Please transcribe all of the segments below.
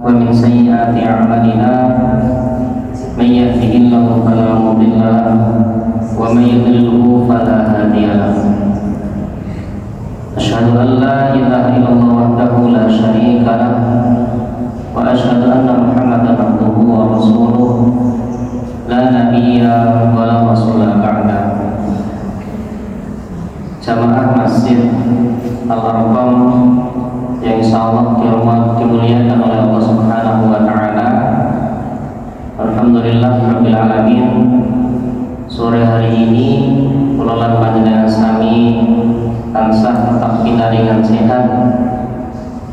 ومن سيئات أعمالنا من يهده الله فلا مضل له ومن يضلله فلا هادي له أشهد أن لا إله إلا الله وحده لا شريك له وأشهد أن محمدا عبده ورسوله لا نبي ولا رسول بعده. Jamaah Masjid Al-Arqam yang insyaallah dimuliakan oleh Allah Subhanahu wa taala. Alhamdulillah rabbil alamin. Sore hari ini kula lan panjenengan sami tansah tetap pinaringan sehat,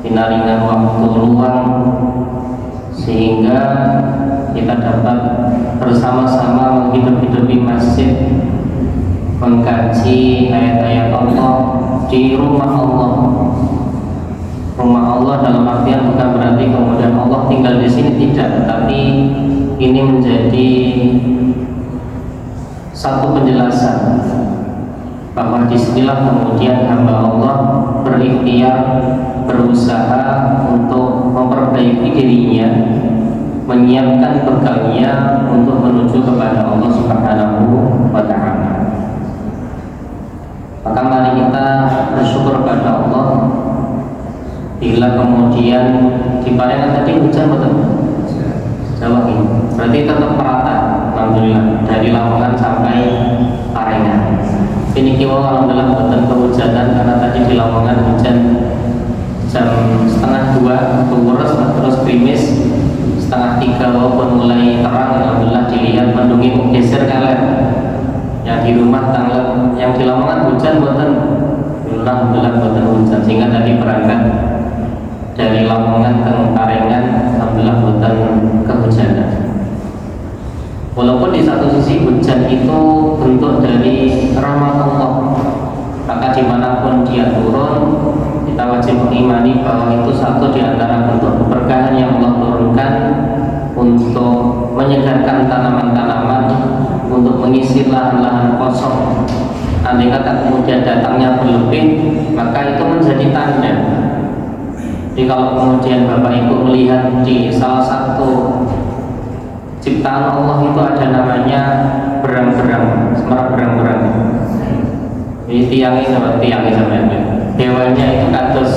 pinaringan waktu luang sehingga kita dapat bersama-sama menghidup-hidupi masjid, mengkaji ayat-ayat Allah di rumah Allah. Rumah Allah dalam artian bukan berarti kemudian Allah tinggal di sini, tidak, tetapi ini menjadi satu penjelasan bahwa disinilah kemudian hamba Allah berikhtiar, berusaha untuk memperbaiki dirinya, menyiapkan bekalnya untuk menuju kepada Allah Subhanahu wa ta'ala. Maka mari kita bersyukur kepada Allah bila kemudian di Parengan tadi hujan betul? Jawab ini. Berarti tetap merata, alhamdulillah, dari Lamongan sampai Parengan. Ini kita alhamdulillah betul kehujanan, karena tadi di Lamongan hujan jam 1:30 terus gerimis, 2:30 walaupun mulai terang, alhamdulillah dilihat mendungi geser kalian. Yang di rumah tanggal yang di Lamongan hujan betul, alhamdulillah betul hujan, sehingga tadi berangkat dari Lamongan ke Parengan alhamdulillah betul kehujanan. Walaupun di satu sisi hujan itu bentuk dari rahmat Allah, maka dimanapun dia turun kita wajib mengimani bahwa itu satu di antara bentuk keberkahan yang Allah turunkan untuk menyegarkan tanaman-tanaman, untuk mengisi lahan-lahan kosong. Andai kata kemudian datangnya berlebih, maka itu menjadi tanda. Jadi kalau kemudian Bapak Ibu melihat di salah satu ciptaan Allah itu ada namanya berang-berang, semerak berang-berang. Jadi tiangnya sama hewannya itu kados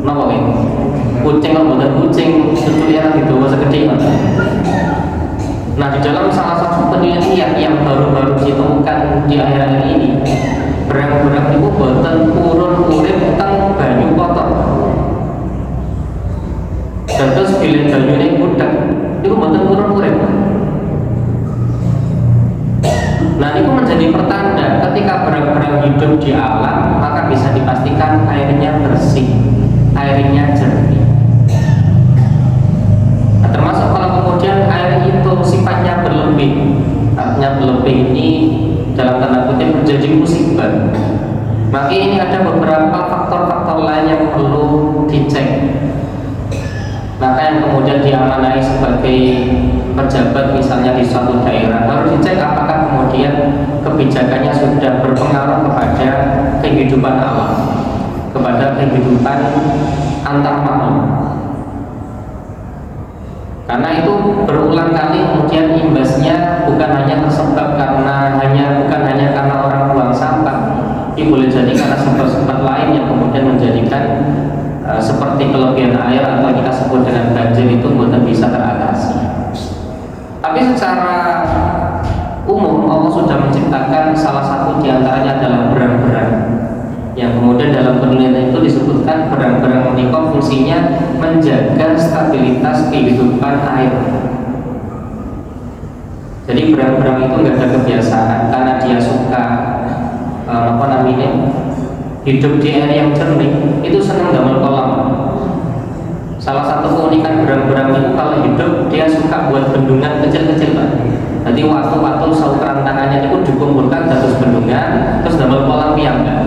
napa ini? Kucing atau bukan kucing, setuliran itu segede apa? Nah, di dalam salah satu penelitian yang baru-baru ditemukan di akhir-akhir ini, berang-berang itu boten purun urip teng banyu kotor. Dan terus bila banyune budak, itu boten purun urip. Nah, itu menjadi pertanda ketika berang-berang hidup di alam, maka bisa dipastikan airnya bersih, airnya jernih. Nah, termasuk kalau kemudian air itu sifatnya berlebih, artinya berlebih ini dalam tanda kutip menjadi musibah, maka ini ada beberapa faktor-faktor lain yang perlu dicek. Maka yang kemudian diamanai sebagai pejabat misalnya di suatu daerah harus dicek apakah kemudian kebijakannya sudah berpengaruh kepada kehidupan alam, kepada kehidupan antar makhluk. Karena itu berulang kali kemudian imbasnya bukan hanya tersebab bukan hanya karena orang buang sampah, tapi boleh jadi karena sebab-sebab lain yang kemudian menjadikan seperti kelebihan air atau kita sebut dengan banjir itu bukan bisa teratasi. Tapi secara umum Allah sudah menciptakan salah satu diantaranya adalah berang-berang, yang kemudian dalam penelitian itu disebutkan berang-berang menikah fungsinya menjaga stabilitas kehidupan air. Jadi berang-berang itu nggak ada kebiasaan karena dia suka hidup di air yang jernih, itu senang damel kolam. Salah satu keunikan berang-berang itu kalau hidup dia suka buat bendungan kecil-kecil, Pak. Jadi waktu-waktu saukaran tangannya itu dikumpulkan terus bendungan, terus damel kolam piyambak.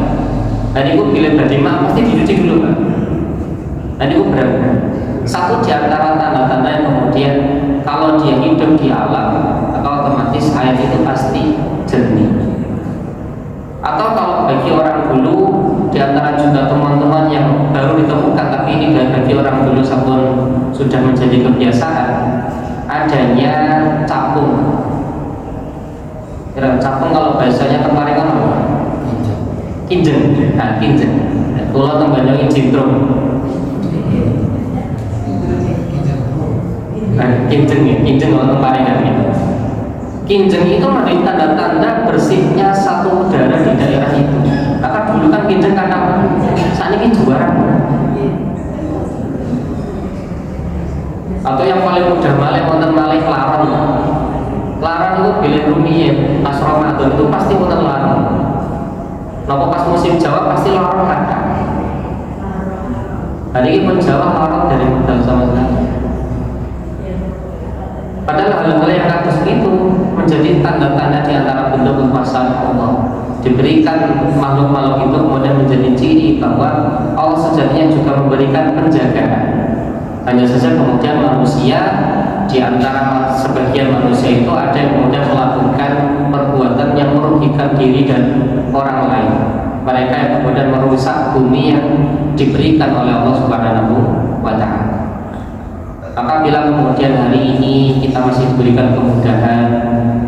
Dan itu bila berjemaah pasti dicuci dulu, Pak. Dan itu berang-berang. Satu di antara tanda-tanda yang kemudian kalau dia hidup di alam, atau otomatis air itu pasti jernih. Atau kalau bagi orang dulu di antara juga teman-teman yang baru ditemukan, tapi ini bagi orang dulu sampun sudah menjadi kebiasaan adanya capung. Capung kalau bahasanya kemarin kan apa? Kinjeng. Nah, kinjeng. Kalau tembanyong cintrung. Kinjeng ya, kinjeng kalau kemarin kan gitu. Kinjeng itu menjadi tanda-tanda bersihnya satu udara di daerah itu. Maka dulu kan kinjeng karena saat ini juara. Atau yang paling mudah malih wonten malih laron. Laron itu bilih rumiyin pas Ramadan itu pasti wonten laron. Napa pas musim Jawa pasti laron kadang. Hari ini pun Jawa laron dari modal sama sekali. Padahal hal-hal yang kados itu menjadi tanda-tanda di antara bentuk kekuasaan Allah. Diberikan makhluk-makhluk itu kemudian menjadi ciri bahwa Allah sejatinya juga memberikan penjagaan. Hanya saja kemudian manusia, di antara sebagian manusia itu ada yang kemudian melakukan perbuatan yang merugikan diri dan orang lain. Mereka yang kemudian merusak bumi yang diberikan oleh Allah Subhanahu wa Ta'ala. Maka bila kemudian hari ini kita masih diberikan kemudahan,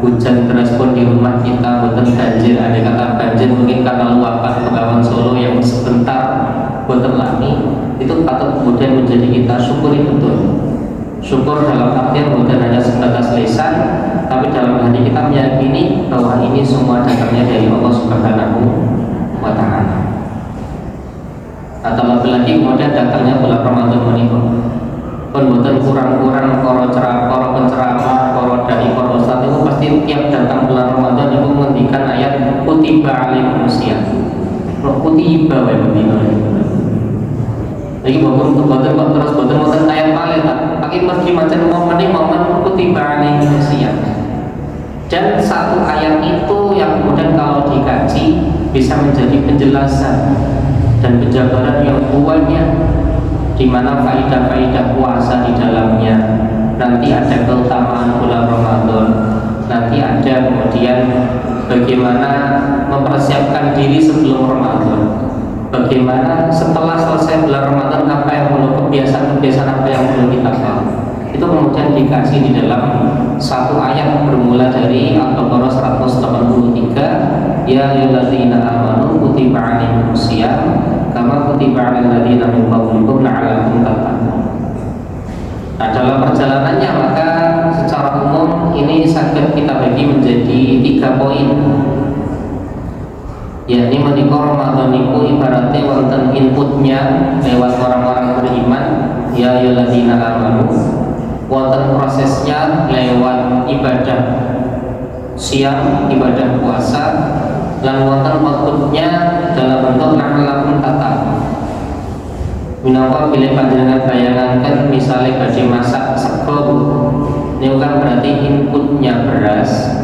hujan deras pun di rumah kita, boten banjir, ada kata banjir mungkin karena luapan Bengawan Solo yang sebentar boten lami, itu patut kemudian menjadi kita syukuri betul. Syukur dalam artian bukan hanya sebatas lisan, tapi dalam hati kita meyakini bahwa ini semua datangnya dari Allah Subhanahu wa Ta'ala. Atau lebih lagi kemudian datangnya bulan Ramadan menikah. Pembuatan kurang-kurang para penceramah, para dai, para ustaz itu pasti tiap datang bulan Ramadan itu menghentikan ayat kutiba alaikumusiyam. Kutiba wae begitu. Lagi boten terus boten ayat malih tak. Pakai mesti macam momen kutiba alaikumusiyam. Dan satu ayat itu yang kemudian kalau dikaji bisa menjadi penjelasan dan penjabaran yang banyak, di mana faidah-faidah puasa di dalamnya. Nanti ada keutamaan bulan Ramadan. Nanti ada kemudian bagaimana mempersiapkan diri sebelum Ramadan. Bagaimana setelah selesai bulan Ramadan apa yang perlu kebiasaan-kebiasaan apa yang perlu kita lakukan. Itu kemudian dikasih di dalam satu ayat bermula dari Al-Baqarah 183. Ya ayyuhalladzina amanu kutiba alaikumusiyam kama kutiba alal ladzina min qablikum la'allakum tattaqun. Nah, dalam perjalanannya maka secara umum ini sakit kita bagi menjadi 3 poin. Yakni menika Ramadan niku ibaratnya wonten inputnya lewat orang-orang beriman, ya ayyuhalladzina amanu. Wonten prosesnya lewat ibadah siang, ibadah puasa, lan wonten outputnya dalam bentuk la'allakum tattaqun. Minangka bila panjenengan bayangankan misalnya badhe masak sego, niku kan berarti inputnya beras,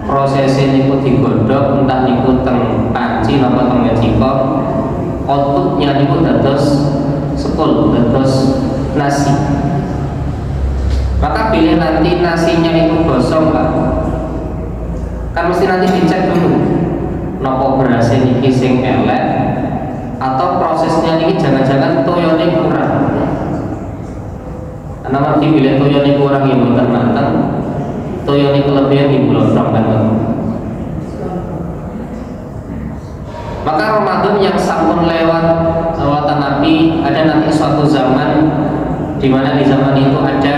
prosesnya niku digodhog entah niku teng panci napa teng mejiko, outputnya niku dados sekul, dados nasi. Maka bila nanti nasinya itu gosong Pak, kan mesti nanti dicek dulu nopo berasnya niki sing elek atau prosesnya niki jangan-jangan toyone kurang. Karena nanti bila toyone kurang ya mboten mateng, toyone kelebihan ibu lodong kan. Maka Ramadan yang sampun lewat lewatan Nabi, ada nanti suatu zaman di mana di zaman itu ada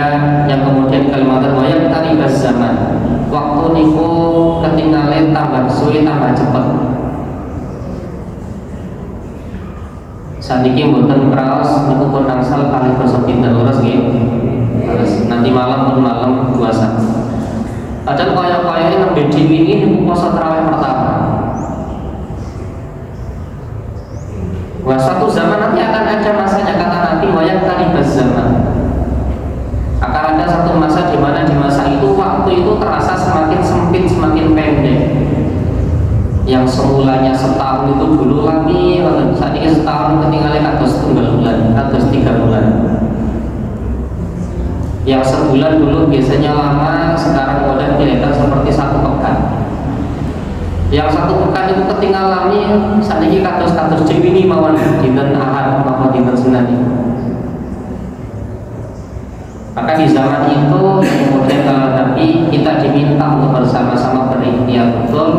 yang kemudian kalimat wayang taribas zaman. Waktu niku ketinggalan tambah suwe tambah cepet. Saniki mboten kraos niku pun angsal kali basa pinten leres nggih. Terus nanti malam pun malam puasa. Padahal kaya-kaya nembe dhewe iki niku puasa tarawih pertama. Wah, satu zaman nanti akan ada masanya kata Nabi wayang taribas zaman. Akan ada satu masa di mana di masa itu waktu itu terasa semakin sempit, semakin pendek. Yang semulanya setahun itu dulu lagi, saat ini setahun ketinggalan kados 3 bulan, kados 3 bulan. Yang sebulan dulu biasanya lama, sekarang udah kelihatan seperti 1 pekan. Yang 1 pekan itu ketinggalan nih, saat ini kados dewi ini mawon dinten Ahad, mawon dinten Senin. Maka di zaman itu kemudian tapi kita diminta untuk bersama-sama berikhtiar betul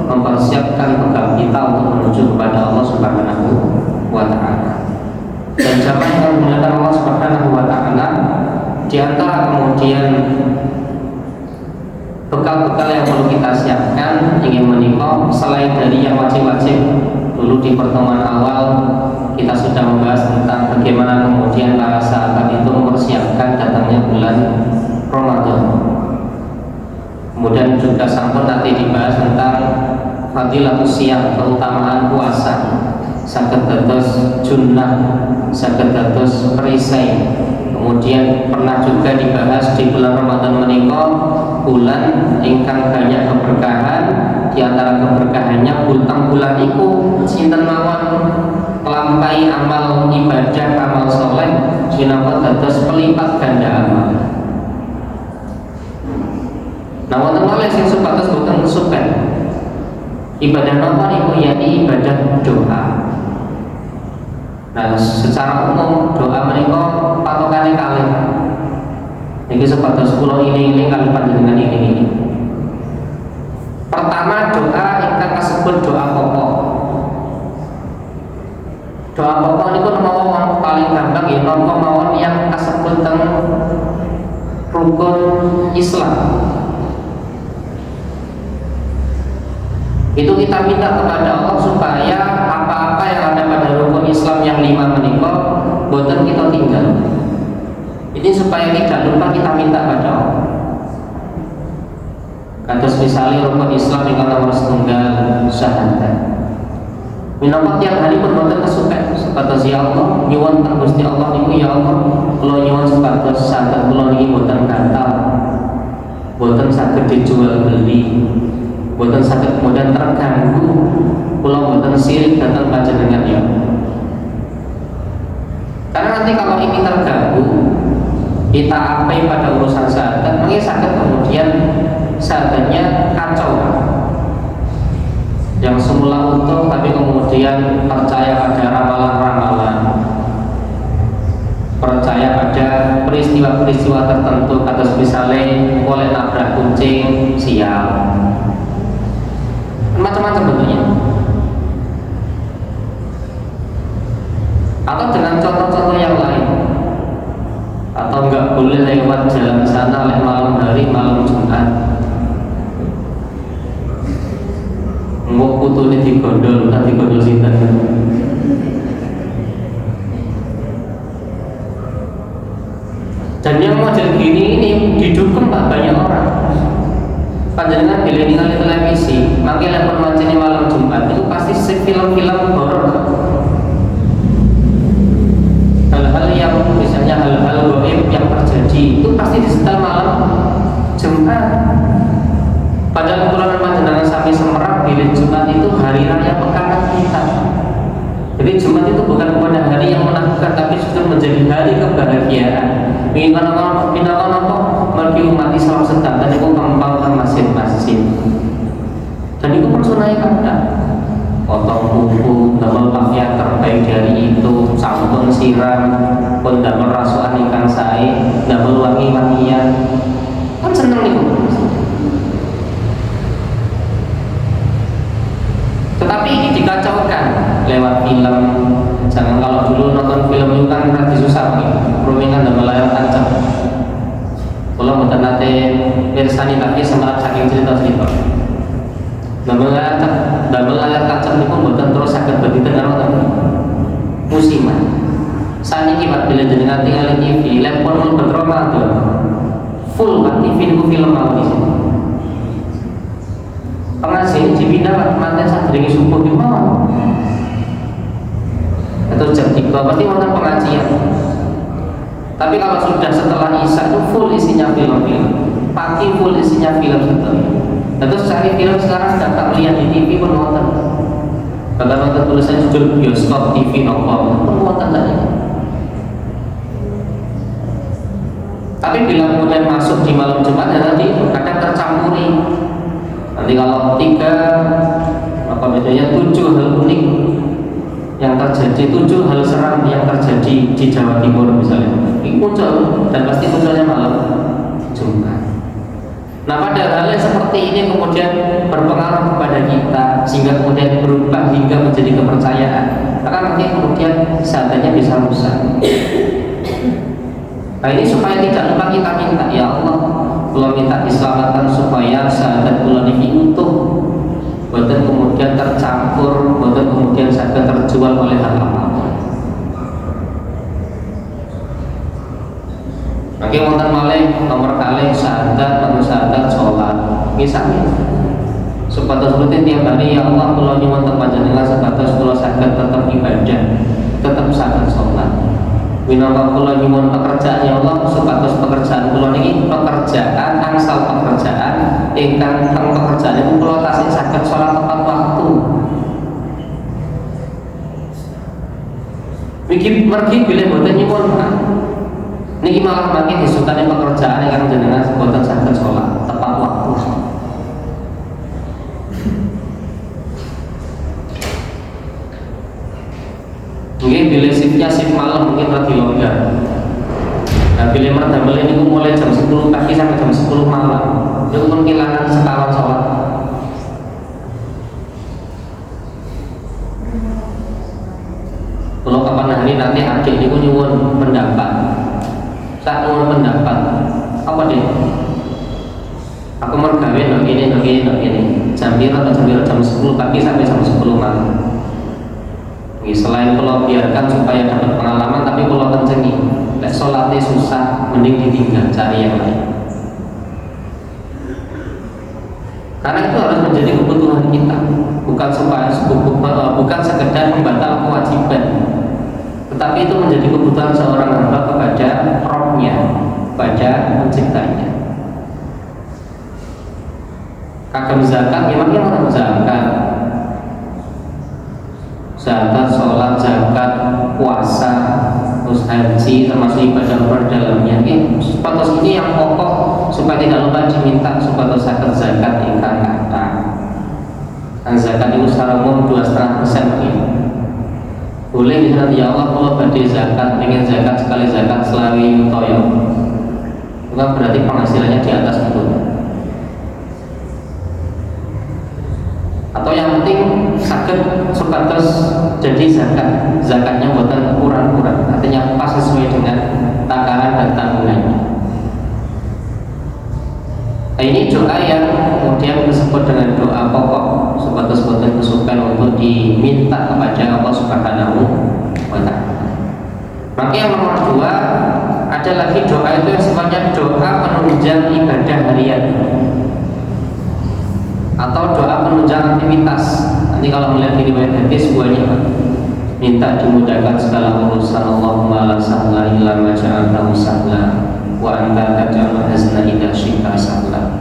mempersiapkan bekal kita untuk menuju kepada Allah Subhanahu wa Ta'ala. Dan zaman yang menggunakan Allah Subhanahu wa Ta'ala, di antara kemudian bekal-bekal yang perlu kita siapkan ingin menikah, selain dari yang wajib-wajib. Dulu di pertemuan awal kita sudah membahas tentang bagaimana kemudian para sahabat itu mempersiapkan datangnya bulan Ramadan. Kemudian juga sampun nanti dibahas tentang fadilatus siyam, keutamaan puasa, saged dados junnah, saged dados perisai. Kemudian pernah juga dibahas di bulan Ramadan menika bulan ingkang banyak keberkahan. Di antara keberkahannya bulan iku sinten mawon nglampahi amal ibadah, amal soleh sinapa dados pelipat ganda amal. Nah, wonten malih sing supados boten kesupen. Ibadah napa niku? Yakni ibadah doa. Nah, secara umum doa menika patokane kalih. Niki supados kula iling-iling kali panjenengan ini. Pertama, doa ingkang kasebut doa pokok. Doa pokok niku mawon paling gampang ya napa mawon yang kasebut teng rukun Islam. Itu kita minta kepada Allah supaya apa-apa yang ada pada rukun Islam yang 5 menika boten kita tinggal. Ini supaya tidak lupa kita minta pada Allah. Kados misalnya rukun Islam yang nomor setunggal syahadat. Minangka tiap hari pun boten kesupen sepados ya Allah nyuwun teng Gusti Allah niku ya Allah kula nyuwun sepados syahadat kula niki boten gatal. Boten saged dijual beli. Boten saged kemudian terganggu. Kula boten sirik datang panjenengan ya. Karena nanti kalau ini terganggu kita apai pada urusan syahadat, mungkin sakit kemudian syahadatnya kacau. Yang semula utuh tapi kemudian percaya pada ramalan-ramalan, percaya pada peristiwa-peristiwa tertentu, kados misalnya oleh nabrak kucing sial, macam-macam bentuknya. Atau dengan contoh-contoh yang lain. Atau enggak boleh lewat jalan sana lewat malam hari, malam Jumat. Mbok putune digondol, tak digondol sinten. Dan yang model gini ini didukung tak banyak orang. Panjenengan dileni kali televisi, mangke lek macene malam Jumat itu pasti film-film horor. Hal-hal yang misalnya hal-hal gaib yang terjadi itu pasti disetel malam Jumat. Padahal ukuran panjenengan sami semerap bilih Jumat itu hari raya pekanan kita. Jadi Jumat itu bukan pada hari yang menakutkan, tapi justru menjadi hari kebahagiaan. Mengingat apa? Mergi umat Islam sedang dan itu kembang ke masjid-masjid. Dan itu personai kada. Potong kuku, damel pakaian terbaik dari itu, sampun siram, pun damel rasukan ingkang sae, damel wangi-wangian. Kan seneng niku. Tetapi ini dikacaukan lewat film. Jangan kalau dulu nonton film itu kan berarti susah nih. Rumingan damel layar tancap. Kalau mboten nate mirsani tapi semangat saking cerita-cerita. Damel layar kaca niku mboten terus saged badi teng karo musiman. Saniki Pak bila jenengan tinggal TV, lepon mlebet Ramadan. Full Pak TV niku film mawon di sini. Pengajian dipindah Pak manten sadurunge subuh di mawon. Atau jam 3 pasti wonten pengajian. Tapi kalau sudah setelah Isya itu full isinya film-film. Pagi full isinya film setelahnya. Terus cari film sekarang sudah tak lihat di TV pun nonton. Kalau nonton tulisan judul bioskop TV nopo pun nonton tadi. Tapi bila kemudian masuk di malam Jumat ya tadi kadang tercampuri. Nanti kalau 7 hal unik yang terjadi, 7 hal seram yang terjadi di Jawa Timur misalnya. ini muncul dan pasti munculnya malam Jumat. Nah, pada hal yang seperti ini kemudian berpengaruh kepada kita sehingga kemudian berubah hingga menjadi kepercayaan, maka nanti kemudian syahadatnya bisa rusak. Nah, ini supaya tidak lupa kita minta, ya Allah, kalau minta diselamatkan supaya syahadat kula niki utuh, boten kemudian tercampur, boten kemudian saged terjual oleh hal apapun. Oke, wonten malih nomor kalih syahadat atau syahadat sholat. Misalnya, supados rutin tiap hari, ya Allah, kula nyuwun teng panjenengan supados kula saged tetap ibadah, tetap saged sholat. Minangka kula nyuwun pekerjaan, ya Allah, supados pekerjaan kula niki pekerjaan angsal pekerjaan ingkang teng pekerjaan itu kula tasih saged sholat tepat waktu. Mergi bilih boten nyuwun, niki malah makin disukani pekerjaan yang jenengan boten saged sholat tepat waktu. Mungkin bila shiftnya shift malam mungkin lebih longgar. Nah, bila merdamel ini mulai jam 10 pagi sampai jam 10 malam, itu pun kehilangan sekawan sholat. Kalau kapan hari nanti adik ini nyuwun pendapat. Saya nyuwun pendapat. Apa deh? Aku mergawe no ini. Jam jam 10 pagi sampai jam 10 malam. Selain kalau biarkan supaya dapat pengalaman, tapi kalau kencengi, lek sholatnya susah, mending ditinggal, cari yang lain. Karena itu harus menjadi kebutuhan kita, bukan sekedar membatal kewajiban, tetapi itu menjadi kebutuhan seorang hamba kepada Rabb-nya, kepada penciptanya. Kagem zakat, memangnya mana zakat? Zakat, sholat, zakat, puasa, terus haji, termasuk ibadah perdalamnya. Sepatos ini yang pokok supaya tidak lupa diminta sepatos zakat ingkang kata. Dan zakat itu secara umum 2,5% ya. Boleh misalnya, ya Allah, kalau badai zakat, pengen zakat sekali zakat selawi toyo, bukan berarti penghasilannya di atas itu. Atau yang penting sakit supados jadi zakatnya buatan kurang-kurang, artinya pas sesuai dengan takaran dan tanggungannya. Nah, ini doa yang kemudian disebut dengan doa pokok supados buatan kesukaan untuk diminta kepada Allah Subhanahu wa Ta'ala. Maka yang nomor 2 ada lagi doa itu yang sifatnya doa penunjang ibadah harian atau doa penunjang aktivitas. Nanti kalau melihat di riwayat hadis semuanya minta dimudahkan segala urusan. Allahumma la sahla illa ma ja'altahu sahla wa anta taj'alul hazna idza syi'ta sahla.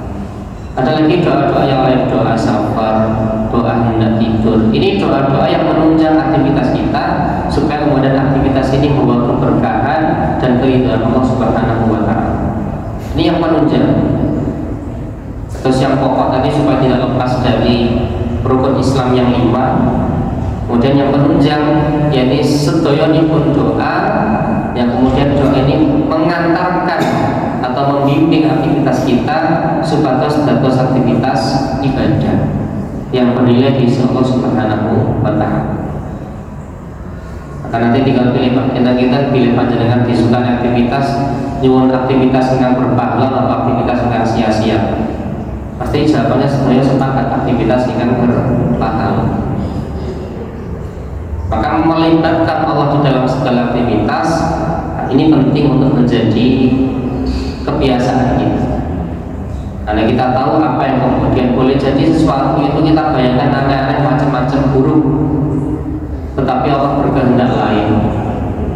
Ada lagi doa-doa yang lain, doa safar, doa hendak tidur. Ini doa-doa yang menunjang aktivitas kita supaya kemudian aktivitas ini membawa keberkahan dan keridhaan Allah Subhanahu wa Ta'ala. Ini yang menunjang. Terus yang pokok tadi supaya tidak lepas dari rukun Islam yang 5. Kemudian yang penunjang yakni sedoyonipun doa, yang kemudian doa ini mengantarkan atau membimbing aktivitas kita supados dados aktivitas ibadah yang bernilai di sisi Allah Subhanahu wa Ta'ala. Maka nanti tinggal pilih kita pilih panjenengan disukai aktivitas nyuwun aktivitas yang berpahala atau aktivitas yang sia-sia. Pasti jawabannya sebenarnya sepakat aktivitas yang berpahala. Maka melibatkan Allah di dalam segala aktivitas ini penting untuk menjadi kebiasaan kita. Karena kita tahu apa yang kemudian boleh jadi sesuatu itu kita bayangkan aneh-aneh macam-macam buruk, tetapi Allah berkehendak lain.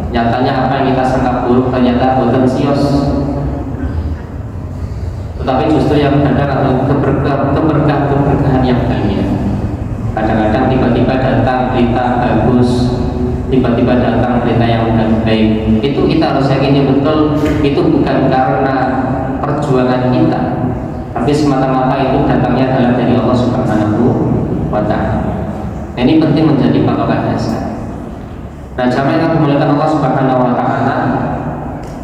Nyatanya apa yang kita sangka buruk ternyata potensius, tetapi justru yang benar adalah keberkahan yang banyak. Kadang-kadang tiba-tiba datang berita bagus, tiba-tiba datang berita yang baik. Itu kita harus yakini betul, itu bukan karena perjuangan kita, tapi semata-mata itu datangnya adalah dari Allah Subhanahu wa Ta'ala. Ini penting menjadi patokan dasar. Nah, jamaah yang dimuliakan Allah Subhanahu wa Ta'ala,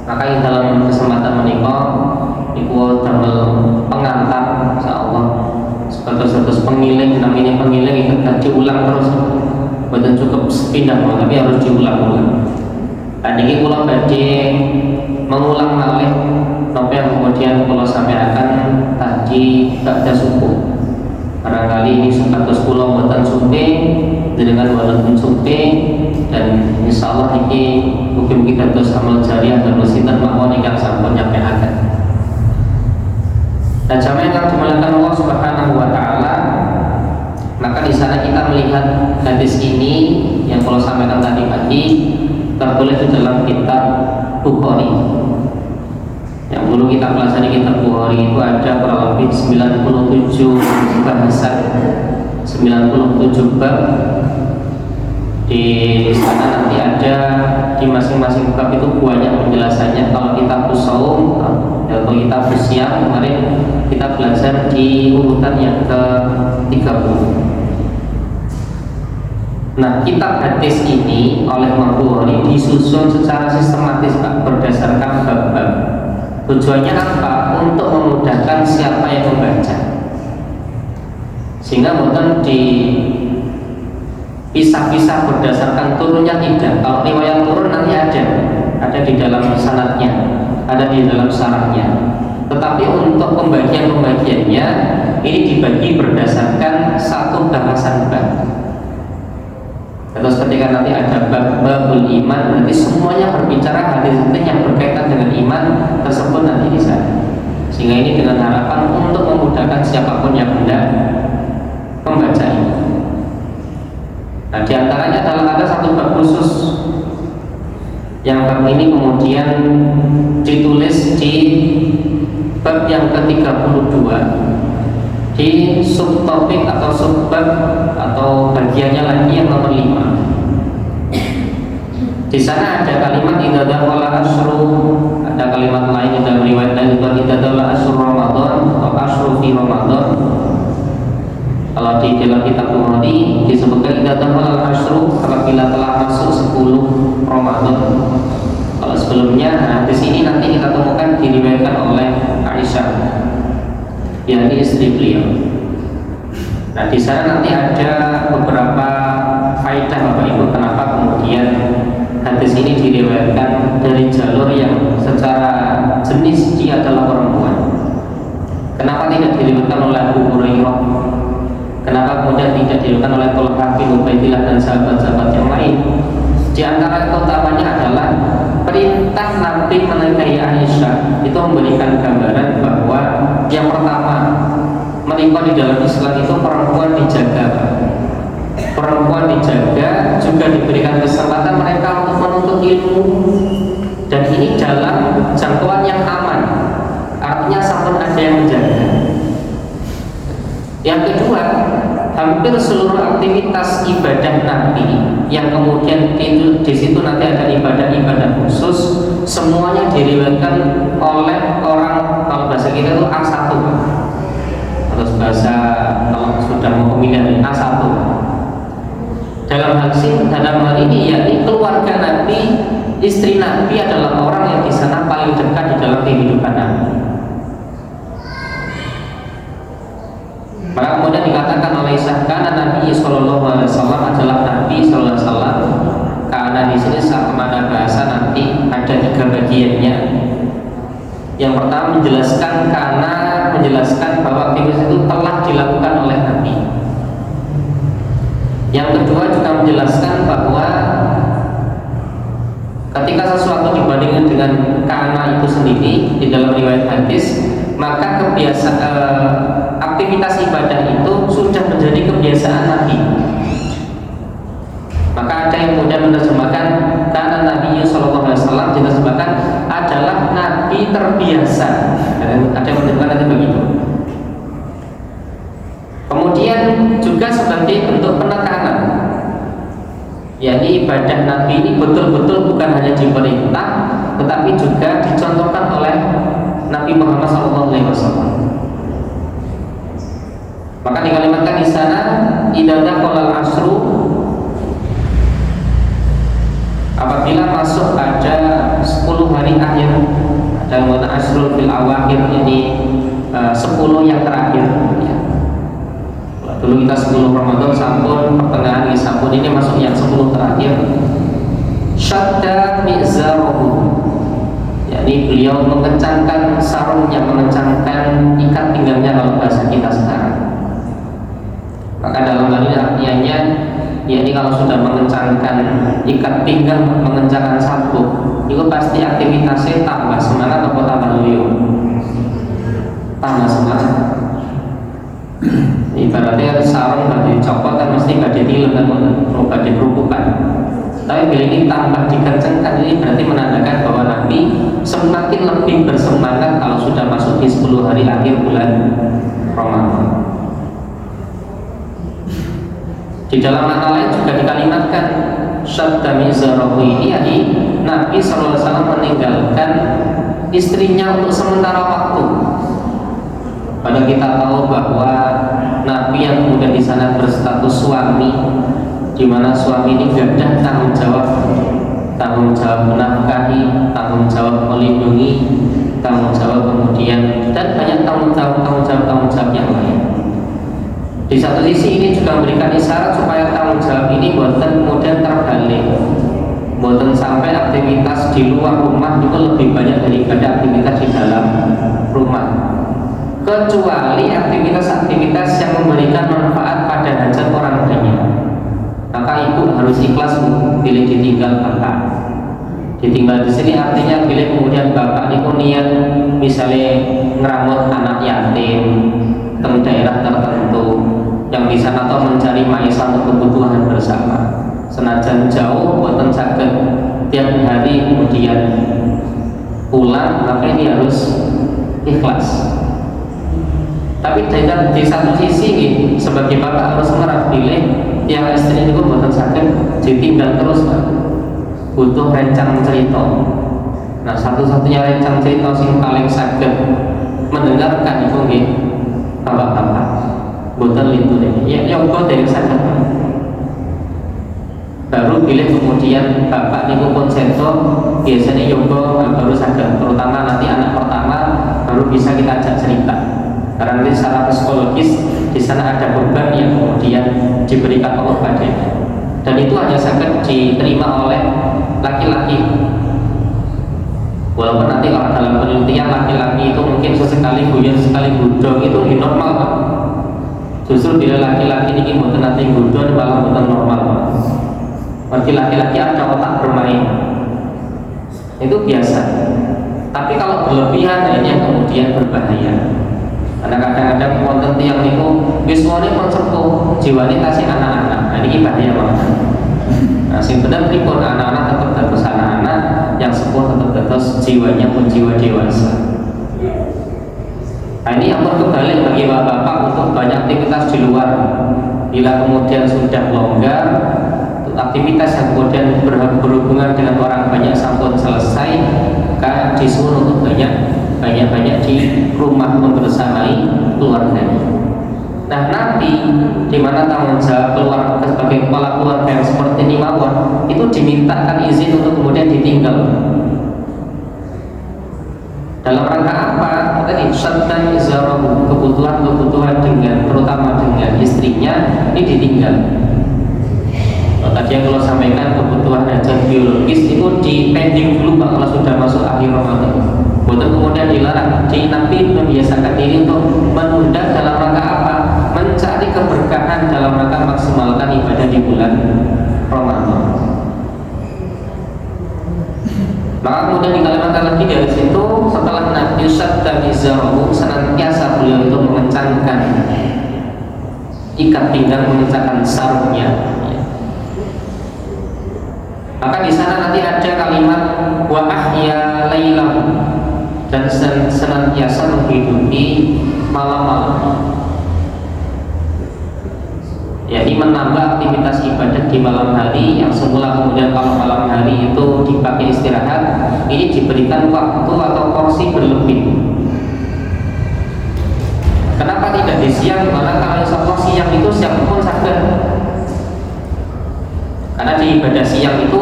Maka yang dalam kesempatan menikah iku damel pengantar insyaallah sebatas pengiling, namanya pengiling itu kan diulang terus, bukan cukup sepindah tapi harus diulang-ulang. Tadi ini kula badhe mengulang malih napa yang kemudian kula sampaikan tadi ba'da subuh. Barangkali ini sebatas kula mboten sumpe dengan walaupun sumpe, dan insyaallah ini mungkin kita terus amal jariah dan sinten mawon ingkang sampun nyampaikan. Nah, jamaah yang dimuliakan Allah Subhanahu wa taala, maka di sana kita melihat hadis ini yang kalau sampaikan tadi pagi tertulis di dalam kitab Bukhari. Yang dulu kita pelajari kitab Bukhari itu ada kurang lebih 97 bahasan, 97 bab. Di sana nanti ada di masing-masing bab itu banyak penjelasannya. Kalau kitab Shaum atau kitab Siam kemarin kita belajar di urutan yang ke-30. Nah, kitab hadis ini oleh Imam Bukhari disusun secara sistematis Pak, berdasarkan bab-bab. Tujuannya apa? Untuk memudahkan siapa yang membaca, sehingga bukan dipisah-pisah berdasarkan turunnya tidak. Kalau riwayat turun nanti ada di dalam sanadnya, ada di dalam syaratnya. Tetapi untuk pembagian-pembagiannya ini dibagi berdasarkan satu bahasan bab. Terus ketika nanti ada babul iman, nanti semuanya berbicara hadis-hadis yang berkaitan dengan iman tersebut nanti di sana. Sehingga ini dengan harapan untuk memudahkan siapapun yang hendak membaca ini. Nah, diantaranya adalah ada satu bab khusus yang bab ini kemudian ditulis di bab yang ke-32 di subtopik atau subbab atau bagiannya lagi yang nomor 5. Di sana ada kalimat idza dakhala asyru, ada kalimat lain di dalam riwayat lain idza dakhala asyru Ramadan atau asyru fi Ramadan. Kalau di dalam kitab Bukhari disebutkan idza dakhala asyru, apabila telah masuk 10 Ramadan. Kalau sebelumnya di sini nanti kita temukan diriwayatkan oleh Aisyah, yakni istri beliau. Nah, di sana nanti ada beberapa faedah Bapak Ibu kenapa kemudian hadis ini diriwayatkan dari jalur yang secara jenis dia adalah perempuan. Kenapa tidak diriwayatkan oleh Abu Hurairah? Kenapa kemudian tidak diriwayatkan oleh Thalqah bin Ubaidillah dan sahabat-sahabat yang lain? Di antara utamanya adalah perintah Nabi menikahi Aisyah itu memberikan gambaran bahwa yang pertama, menikah di dalam Islam itu perempuan dijaga, perempuan dijaga, juga diberikan kesempatan mereka untuk menuntut ilmu, dan ini dalam jangkauan yang aman, artinya sampun ada yang menjaga. Yang kedua, hampir seluruh aktivitas ibadah Nabi yang kemudian di situ nanti ada ibadah-ibadah khusus, semuanya diriwayatkan oleh orang, kalau bahasa kita itu A1, atau bahasa kalau sudah mau pemilihan A1. Dalam hal ini yakni keluarga Nabi, istri Nabi adalah orang yang di sana paling dekat di dalam kehidupan Nabi. Maka kemudian dikatakan oleh Karena Nabi Sallallahu Alaihi Wasallam adalah Nabi Sallallahu Alaihi Wasallam. Karena di sini saat mana bahasa nanti ada 3 bagiannya. Yang pertama menjelaskan bahwa aktivitas itu telah dilakukan oleh Nabi. Yang kedua juga menjelaskan bahwa ketika sesuatu dibandingkan dengan karena itu sendiri di dalam riwayat hadis, maka aktivitas ibadah itu sudah menjadi kebiasaan Nabi. Maka ada yang kemudian menerjemahkan karena Nabi Sallallahu Alaihi Wasallam diterjemahkan adalah Nabi terbiasa. Ada yang menerjemahkan nanti begitu. Kemudian juga sebagai bentuk penekanan, yakni ibadah Nabi ini betul-betul bukan hanya diperintah, tetapi juga dicontohkan oleh Nabi Muhammad SAW. Maka dikalimatkan di sana idza dakhala al-asru, apabila masuk ada 10 10 hari akhir, ada yang mengatakan asrul fil awakhir, ini 10 yang terakhir ya. Dulu kita 10 Ramadan sampun, pertengahan ini sampun, ini masuk yang 10 terakhir. Syadda mi'zarahu, yakni beliau mengencangkan sarungnya, mengencangkan ikat pinggangnya kalau bahasa kita sekarang. Maka dalam hal ini artinya, yakni kalau sudah mengencangkan ikat pinggang, mengencangkan sabuk, itu pasti aktivitasnya tambah semangat atau tambah loyo? Tambah semangat. Ibaratnya sarung gak dicopot kan mesti gak ditilem kan, gak dikerupukan. Tapi bila ini tambah dikencangkan, ini berarti menandakan bahwa Nabi semakin lebih bersemangat kalau sudah masuk di 10 hari akhir bulan Ramadan. Di dalam makna lain juga dikalimatkan syadda mizarahu, ini yakni Nabi SAW meninggalkan istrinya untuk sementara waktu. Padahal kita tahu bahwa Nabi yang kemudian di sana berstatus suami, di mana suami ini gak ada tanggung jawab menafkahi, tanggung jawab melindungi, tanggung jawab kemudian, dan banyak tanggung jawab yang lain. Di satu sisi ini juga memberikan isyarat supaya tanggung jawab ini buatan kemudian terbalik, buatan sampai aktivitas di luar rumah itu lebih banyak daripada aktivitas di dalam rumah, kecuali aktivitas-aktivitas yang memberikan manfaat pada hajat orang banyak. Maka ibu harus ikhlas bila ditinggal bapak. Ditinggal di sini artinya bila kemudian bapak niku niat misalnya ngeramut anak yatim di daerah tertentu yang di sana atau mencari maisha untuk kebutuhan bersama, senajan jauh boten saged tiap hari kemudian pulang, maka ini harus ikhlas. Tapi di satu sisi nih, sebagai bapak harus merah pilih yang istri itu boten saged ditinggal terus, Pak. Butuh rencang cerita. Nah, satu-satunya rencang cerita yang paling saged mendengarkan itu nggih bapak-bapak. Boten lintu deh. Ya kok dari saged. Baru pilih kemudian bapak niku konsento, biasanya yoga baru saged, terutama nanti anak pertama baru bisa kita ajak cerita. Karena nanti secara psikologis di sana ada beban yang kemudian diberikan Allah padanya, dan itu hanya sangat diterima oleh laki-laki. Walaupun nanti kalau dalam penelitian laki-laki itu mungkin sesekali guyon sekali gudong itu normal, Pak. Justru bila laki-laki ini mboten nanti gudong malah mboten normal, Pak. Bagi laki-laki ada otak bermain, itu biasa. Tapi kalau berlebihan ini yang kemudian berbahaya. Karena kadang-kadang konten yang itu visualnya konserpo, jiwanya kasih anak-anak. Nah ini bahaya banget. Nah sing benar pripun, anak-anak tetap dados anak-anak, yang sepuh tetap dados jiwanya pun jiwa dewasa. Nah ini ampun kebalik bagi bapak-bapak untuk banyak aktivitas di luar. Bila kemudian sudah longgar, aktivitas yang kemudian berhubungan dengan orang banyak sampun selesai, maka disuruh untuk banyak di rumah membersamai keluarganya. Nah Nabi di mana tanggung jawab keluarga sebagai kepala keluarga yang seperti ini mawon, itu dimintakan izin untuk kemudian ditinggal. Dalam rangka apa? Tadi syaddan izarahu, kebutuhan dengan terutama dengan istrinya ini ditinggal. Tadi yang kalau sampaikan kebutuhan hajat biologis itu di pending dulu, Pak, kalau sudah masuk akhir Ramadan. Bukan kemudian dilarang. Jadi Nabi membiasakan diri untuk menunda dalam rangka apa? Mencari keberkahan dalam rangka maksimalkan ibadah di bulan Ramadan. Maka kemudian dikalimatkan lagi dari situ, setelah Nabi syadda izarahu, senantiasa beliau itu mengencangkan ikat pinggang, mengencangkan sarungnya. Maka di sana nanti ada kalimat wa ahya lailahu, dan senantiasa menghidupi malam-malam, yakni menambah aktivitas ibadah di malam hari yang semula kemudian kalau malam hari itu dipakai istirahat, ini diberikan waktu atau porsi berlebih. Kenapa tidak di siang? Karena kalau insya siang itu siang pun sakit. Karena di ibadah siang itu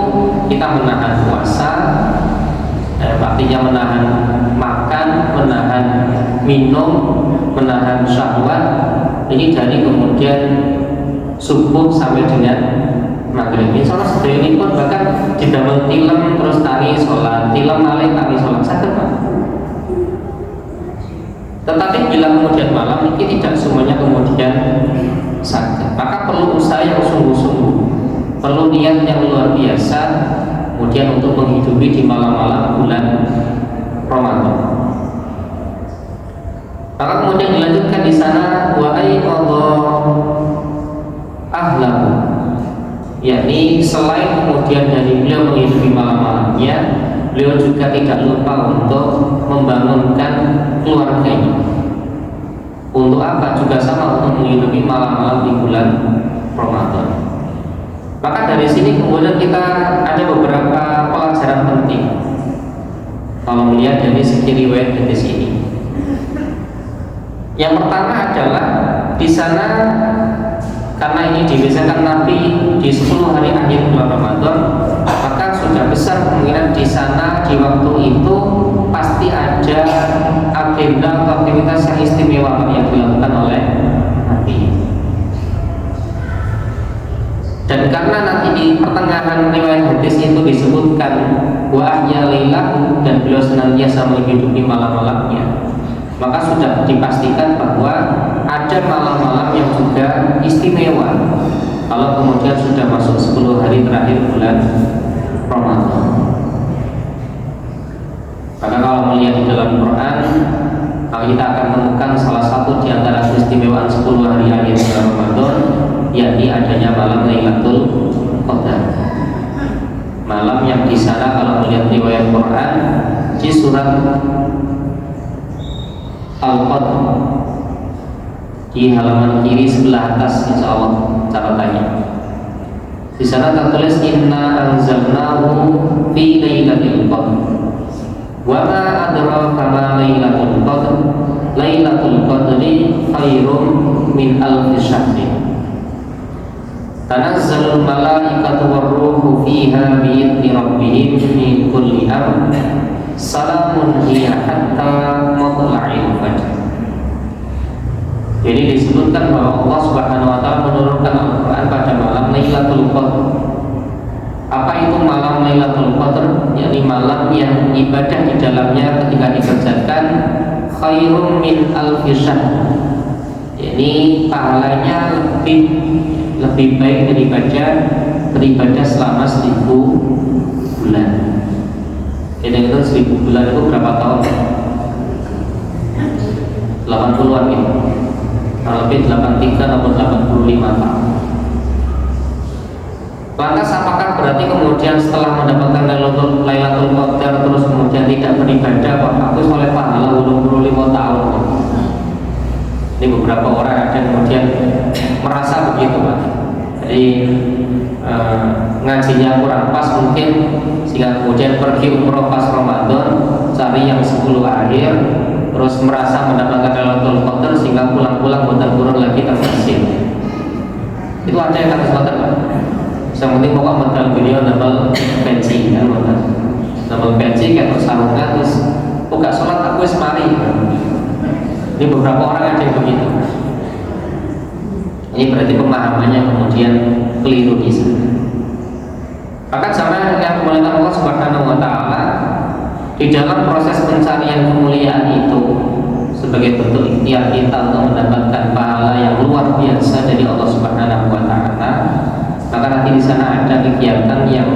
kita menahan puasa, artinya menahan makan, menahan minum, menahan syahwat, ini dari kemudian subuh sampai dengan maghrib. Insya Allah sedaya ini pun bahkan didamel tilam terus tangi sholat, tilam malih tangi sholat saged Pak. Tetapi bila kemudian malam ini tidak semuanya kemudian saged, maka perlu usaha yang sungguh-sungguh, perlu niat yang luar biasa kemudian untuk menghidupi di malam-malam bulan Ramadan. Maka kemudian dilanjutkan di sana wa aiqadha ahlahu, yakni selain kemudian dari beliau menghidupi malam-malamnya, beliau juga tidak lupa untuk membangunkan keluarganya. Untuk apa? Juga sama, untuk menghidupi malam-malam di bulan Ramadan. Maka dari sini kemudian kita ada beberapa pelajaran penting kalau melihat dari segi riwayat hadis ini. Yang pertama adalah di sana, karena ini dibiasakan Nabi di 10 hari akhir bulan Ramadan, maka sudah besar kemungkinan di sana di waktu itu pasti ada agenda atau aktivitas yang istimewa yang dilakukan oleh Nabi. Dan karena nanti di pertengahan riwayat hadis itu disebutkan wa ahya lailahu, dan beliau senantiasa menghidupi malam-malamnya, maka sudah dipastikan bahwa ada malam-malam yang juga istimewa kalau kemudian sudah masuk 10 hari terakhir bulan Ramadan. Maka kalau melihat di dalam Quran, kita akan menemukan salah satu di antara keistimewaan 10 hari akhir bulan Ramadan, yakni adanya malam Lailatul Qadar. Malam yang di sana kalau melihat riwayat Quran di surat Al-Qadr di halaman kiri sebelah atas, insya Allah catatannya. Di sana tertulis inna anzalnahu fi lailatul qadr wa ma adraka ma lailatul qadr lailatul qadri khairum min alfi syahrin tanazzalul malaikatu warruhu fiha bi'izni rabbihim min kulli amr salamun hiya hatta matla'il fajr. Jadi disebutkan bahwa Allah Subhanahu wa taala menurunkan Al-Qur'an pada malam Lailatul Qadar. Apa itu malam Lailatul Qadar? Yakni malam yang ibadah di dalamnya ketika dikerjakan khairum min alfi syahr. Yakni pahalanya lebih baik daripada beribadah selama 1000 bulan. Jadi itu 1000 bulan itu berapa tahun? 80-an gitu. Lebih 83 atau 85 tahun. Lantas apakah berarti kemudian setelah mendapatkan Lailatul Qadar terus kemudian tidak beribadah, Pak? Aku soleh pahala 85 tahun. Ini beberapa orang ada kemudian merasa begitu, Pak. Jadi ngajinya kurang pas mungkin, sehingga kemudian pergi umroh pas Ramadan, cari yang 10 akhir, terus merasa mendapatkan Lailatul Qadar sehingga pulang-pulang buatan turun lagi terbersih. Itu ada yang kata Qadar, Pak. Yang penting pokok modal beliau double pensi kan, double pensi kayak sarungan terus buka sholat aku semari. Ini beberapa orang ada yang begitu. Ini berarti pemahamannya kemudian keliru di sana. Maka cara yang memuliakan Allah Subhanahu wa taala di dalam proses pencarian kemuliaan itu sebagai bentuk ikhtiar kita untuk mendapatkan pahala yang luar biasa dari Allah Subhanahu wa taala, maka nanti di sana ada kegiatan yang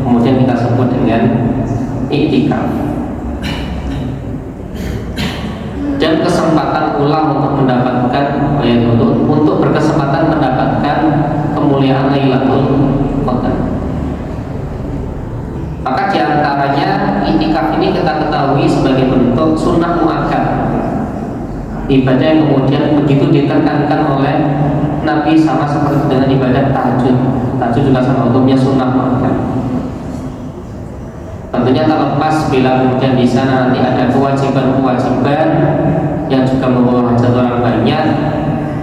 kemudian kita sebut dengan iktikaf. Dan kesempatan pula untuk mendapatkan, untuk berkesempatan mendapatkan kemuliaan Lailatul Qadar. Maka diantaranya iktikaf ini kita ketahui sebagai bentuk sunnah muakkad, ibadah yang kemudian begitu ditekankan oleh Nabi, sama seperti dengan ibadah tahajud. Tahajud juga sama hukumnya sunnah muakkad. Tentunya terlepas bila kemudian di sana nanti ada kewajiban-kewajiban yang juga membawa hajat orang banyak,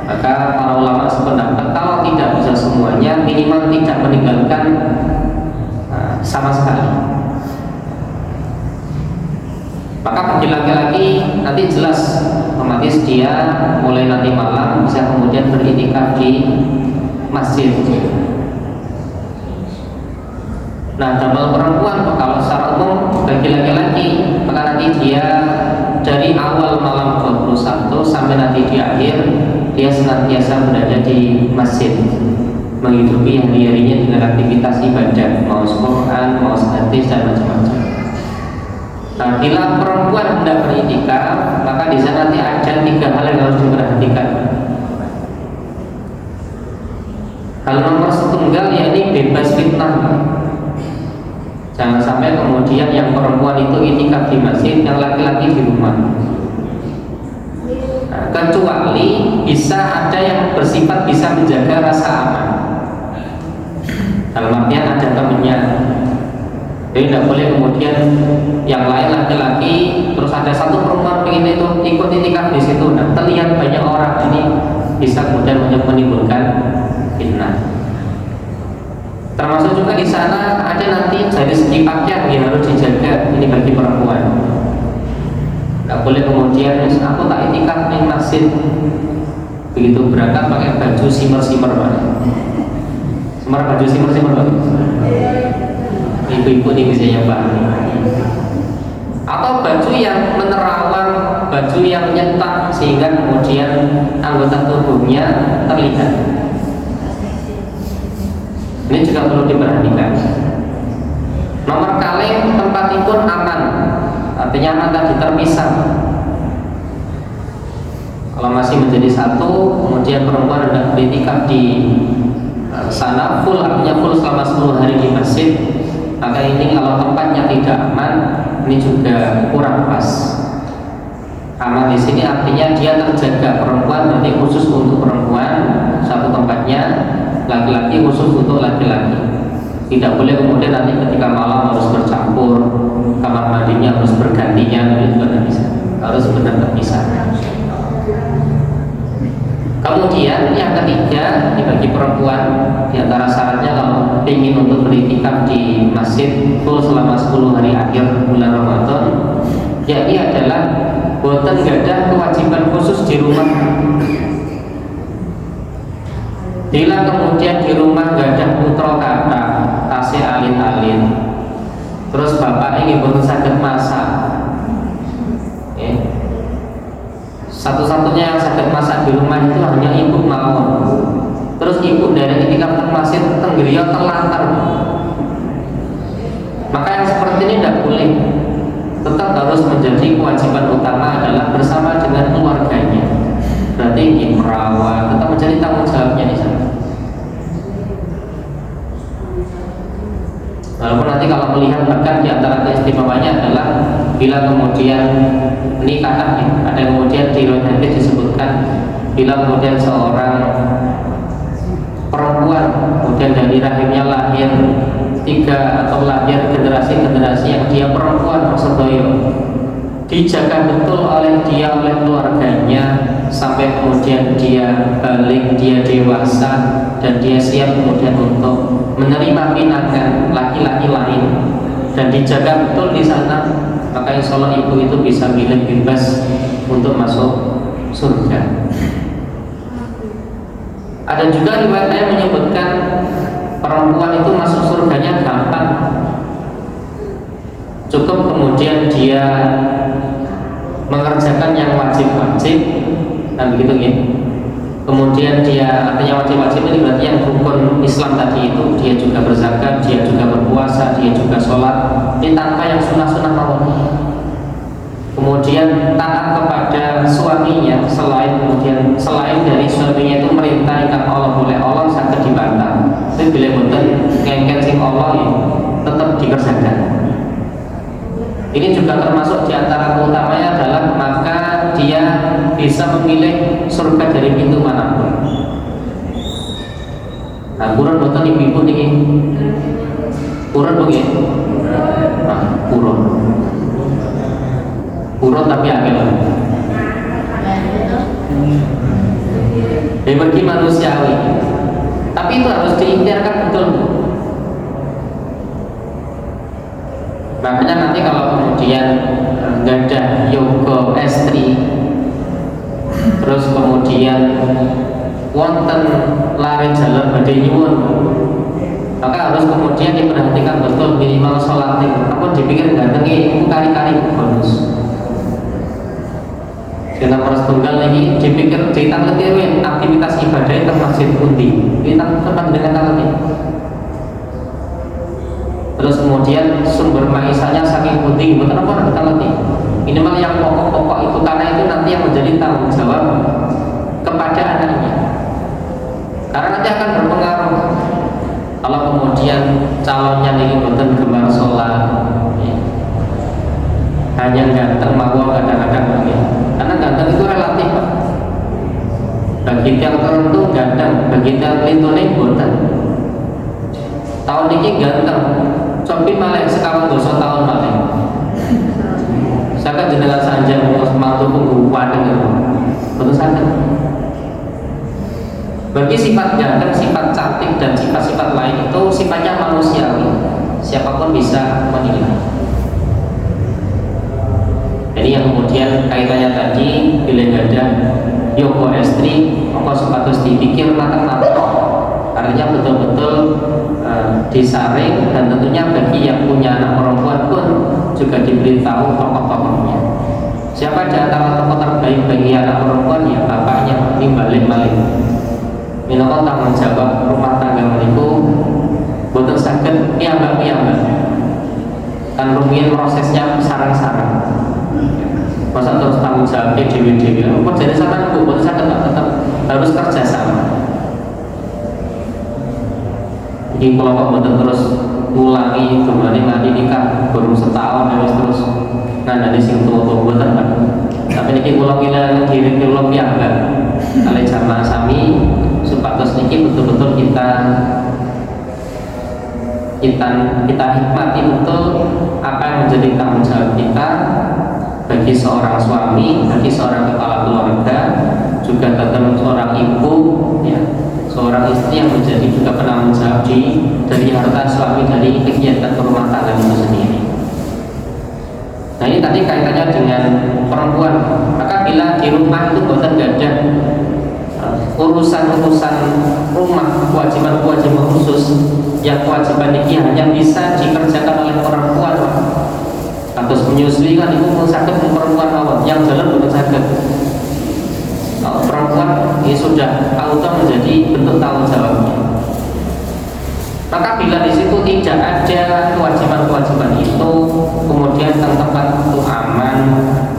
maka para ulama sependapat kalau tidak bisa semuanya, minimal tidak meninggalkan sama sekali. laki-laki nanti jelas otomatis dia mulai nanti malam bisa kemudian beriktikaf di masjid. Nah, dalam perempuan kalau secara umum bagi laki-laki maka nanti dia dari awal malam 21 sampai nanti di akhir dia senantiasa berada di masjid, menghidupi hari-harinya dengan aktivitas ibadah, mau Quran, mau hadis dan macam-macam. Nah, bila perempuan hendak beriktikaf, maka di sana nanti ada 3 hal yang harus diperhatikan. Hal nomor setunggal yakni bebas fitnah. Jangan sampai kemudian yang perempuan itu itikaf di masjid, yang laki-laki di rumah. Nah, kecuali bisa ada yang bersifat bisa menjaga rasa aman. Dalam artian ada temannya. Jadi tidak boleh kemudian yang lain laki-laki terus ada satu perempuan pengen itu ikut itikaf di situ. Nah, terlihat banyak orang, ini bisa kemudian menimbulkan fitnah. Termasuk juga di sana ada nanti dari segi pakaian yang harus dijaga, ini bagi perempuan. Tidak boleh kemudian aku tak itikaf di masjid, begitu berangkat pakai baju simmer-simmer, baju simmer-simmer, ibu-ibu ini biasanya Pak. Atau baju yang menerawang, baju yang nyetak sehingga kemudian anggota tubuhnya terlihat. Ini juga perlu diperhatikan. Nomor kali tempat itu aman, artinya aman tadi terpisah. Kalau masih menjadi satu, kemudian perempuan hendak beritikaf di sana full, artinya full selama 10 hari di masjid, maka ini kalau tempatnya tidak aman, ini juga kurang pas. Aman di sini artinya dia terjaga, perempuan berarti khusus untuk perempuan satu tempatnya, laki-laki khusus untuk laki-laki. Tidak boleh kemudian nanti ketika malam harus bercampur, kamar mandinya harus bergantian, itu juga tidak bisa. Harus benar terpisah. Kemudian yang ketiga, bagi perempuan di antara syaratnya kalau ingin untuk beriktikaf di masjid full selama 10 hari akhir bulan Ramadan, yakni adalah boten gadah kewajiban khusus di rumah. Bila kemudian di rumah gak ada putra kata, tasih alit-alit, terus bapak ini pun sakit masak, satu-satunya yang sakit masak di rumah itu hanya ibu mawon. Terus ibu dari itikaf teng masjid tenggeriya terlantar, maka yang seperti ini tidak boleh. Tetap harus menjadi kewajiban utama adalah bersama dengan keluarganya. Berarti ingin merawat, tetap menjadi tanggung jawabnya di sana. Walaupun nanti kalau melihat bahkan di antara keistimewaannya adalah bila kemudian ini kata ada kemudian di riwayat hadis disebutkan bila kemudian seorang perempuan kemudian dari rahimnya lahir 3 atau lahir generasi-generasi yang dia perempuan sedoyo, dijaga betul oleh dia, oleh keluarganya sampai kemudian dia balik, dia dewasa dan dia siap kemudian untuk menerima pinangan laki-laki lain dan dijaga betul di sana, maka insya Allah ibu itu bisa milih bebas untuk masuk surga. Ada juga riwayat yang menyebutkan perempuan itu masuk surganya gampang, cukup kemudian dia mengerjakan yang wajib-wajib dan begitu ya. Kemudian dia artinya wajib-wajib ini berarti yang rukun Islam tadi itu, dia juga berzakat, dia juga berpuasa, dia juga sholat, ini tanpa yang sunnah-sunnah mawon. Kemudian taat kepada suaminya selain dari suaminya itu merintah ikan Allah boleh Allah sakit dibantah. Tapi bila betul ngengken sing Allah ya tetap dikerjakan. Ini juga termasuk diantara keutamanya adalah maka dia bisa memilih surga dari pintu manapun. Nah, kurun betul ibu-ibu nih, kurun begini, kurun tapi agak bagi manusiawi, tapi itu harus diikhtiarkan betul. Makanya nanti kalau kemudian nggak ada yoga estri, terus kemudian wonten lari jalan badai nyuwun, maka harus kemudian diperhatikan betul minimal sholat apun dipikir gantengi kari-kari bonus. Kita harus tunggal lagi dipikir ditangketi aktivitas ibadah itu masjid pundi kita tempat dengan tangketi. Terus kemudian sumber maisanya saking pundi betul apa ditangketi. Minimal yang pokok-pokok itu, karena itu nanti yang menjadi tanggung jawab kepada anaknya. Karena nanti akan berpengaruh. Kalau kemudian calonnya lagi boten gemar sholat, ya, hanya ganteng mau kadang-kadang, ya. Karena ganteng itu relatif, Pak. Bagi yang tertentu ganteng, bagi yang lintune boten. Tahun ini ganteng, cobi malah sekawan dosa tahun malah. Saya jenengan saja mantu pengguruan itu, betul saja. Bagi sifat ganteng, sifat cantik dan sifat-sifat lain itu sifatnya manusiawi. Siapapun bisa menilai. Jadi yang kemudian kaitannya tadi bila ada yoko estri, maka sepatus dipikir matang-matang. Artinya betul-betul disaring, dan tentunya bagi yang punya anak perempuan pun juga diberitahu tokoh-tokohnya. Siapa di antara tokoh terbaik bagi anak perempuan? Ya bapaknya, ini balik-balik. Minangka tanggung jawab rumah tangga meniku boten saged piyambak-piyambak. Kan rumiyin prosesnya sarang-sarang. Masa terus tanggung jawabnya dewi-dewi. Kok jadi sampean boten saged tetap harus kerja sama. Jadi kalau kok boten terus ngulangi kembali nanti nikah baru setahun ya terus dari sing tuwa-tuwa boten Pak. Tapi niki kula kira diri kula piyambak kali jamaah sami supados niki betul-betul kita hikmati betul apa yang menjadi tanggung jawab kita bagi seorang suami, bagi seorang kepala keluarga, juga tetap seorang ibu, ya, seorang istri yang menjadi juga penanggung jawab dari harta suami, dari kegiatan rumah tangga itu sendiri. Nah ini tadi kaitannya dengan perempuan. Maka bila di rumah itu bosan gak ada urusan-urusan rumah, kewajiban-kewajiban khusus, yang kewajiban ini hanya bisa dikerjakan oleh perempuan. Atau menyusui kan itu sakit perempuan awal, yang jalan bukan sakit. Perempuan ini sudah auto menjadi bentuk tanggung jawabnya. Maka bila di situ tidak ada kewajiban-kewajiban itu, kemudian tempat itu aman,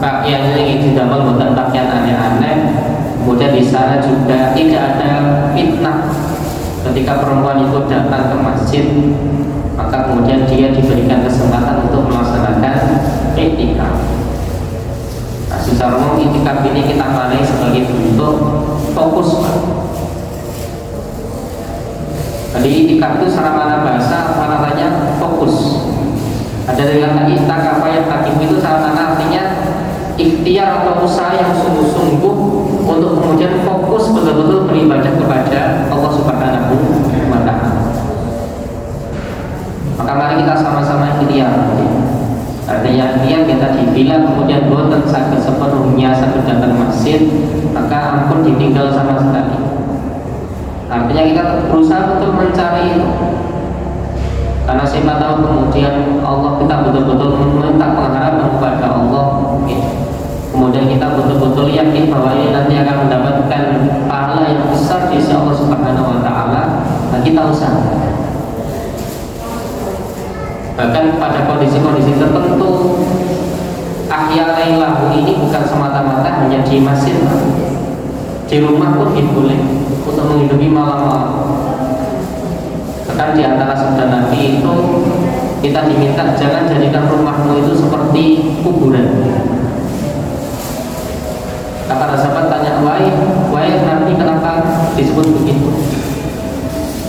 pakaian ini tidak membuat pakaian aneh-aneh, kemudian di sana juga tidak ada fitnah. Ketika perempuan itu datang ke masjid, maka kemudian dia diberikan kesempatan untuk melaksanakan iktikaf. Nah, secara umum iktikaf ini kita maknai sebagai bentuk fokus. Jadi iktikaf itu secara mana bahasa maknanya fokus. Ada dari kata iktikaf yang hakim itu secara mana artinya ikhtiar atau usaha yang sungguh-sungguh untuk kemudian fokus betul-betul beribadah kepada Allah Subhanahu wa Ta'ala. Maka mari kita sama-sama ikhtiar. Artinya ikhtiar kita dibilang kemudian boten sakit sepenuhnya sakit datang masjid, maka ampun ditinggal sama sekali. Artinya kita berusaha untuk mencari itu. Karena siapa tahu kemudian Allah, kita betul-betul meminta pengharapan kepada Allah, gitu. Kemudian kita betul-betul yakin bahwa ini nanti akan mendapatkan pahala yang besar di sisi Allah Subhanahu wa Ta'ala. Nah kita usahakan. Bahkan pada kondisi-kondisi tertentu, ahyalailahu ini bukan semata-mata hanya di masjid, di rumah pun boleh untuk menghidupi malam-malam. Bahkan di antara sabda Nabi itu kita diminta jangan jadikan rumahmu itu seperti kuburan. Kata sahabat tanya, wahai Nabi kenapa disebut begitu?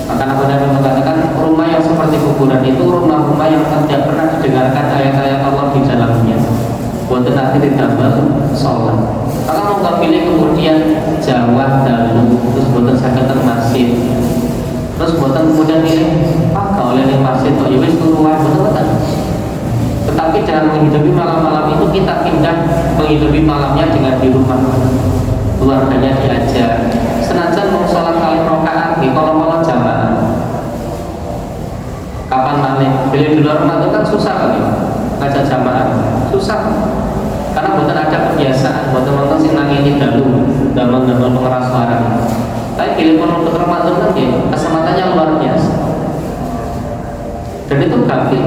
Maka Nabi mengatakan rumah yang seperti kuburan itu rumah-rumah yang tidak pernah didengarkan ayat-ayat Allah di dalamnya. Buat nanti ditambah sholat. Maka mau pilih kemudian Jawa dalu terus buatan sakit masjid. Terus buatan kemudian pilih oleh masjid. Oh ya wis keluar betul-betul. Tapi dengan menghidupi malam-malam itu kita pindah menghidupi malamnya dengan di rumah, keluarganya diajak. Senajan mau sholat kali rakaat di kalau jamaah. Kapan maneh? Bila di luar Ramadan kan susah kali ngajak jamaah, susah. Karena bukan ada kebiasaan, bukan nonton sing nangini dalu, damang-damang pengeras suara. Tapi bila pun untuk Ramadan kan ya, kesempatannya luar biasa. Dan itu gafil,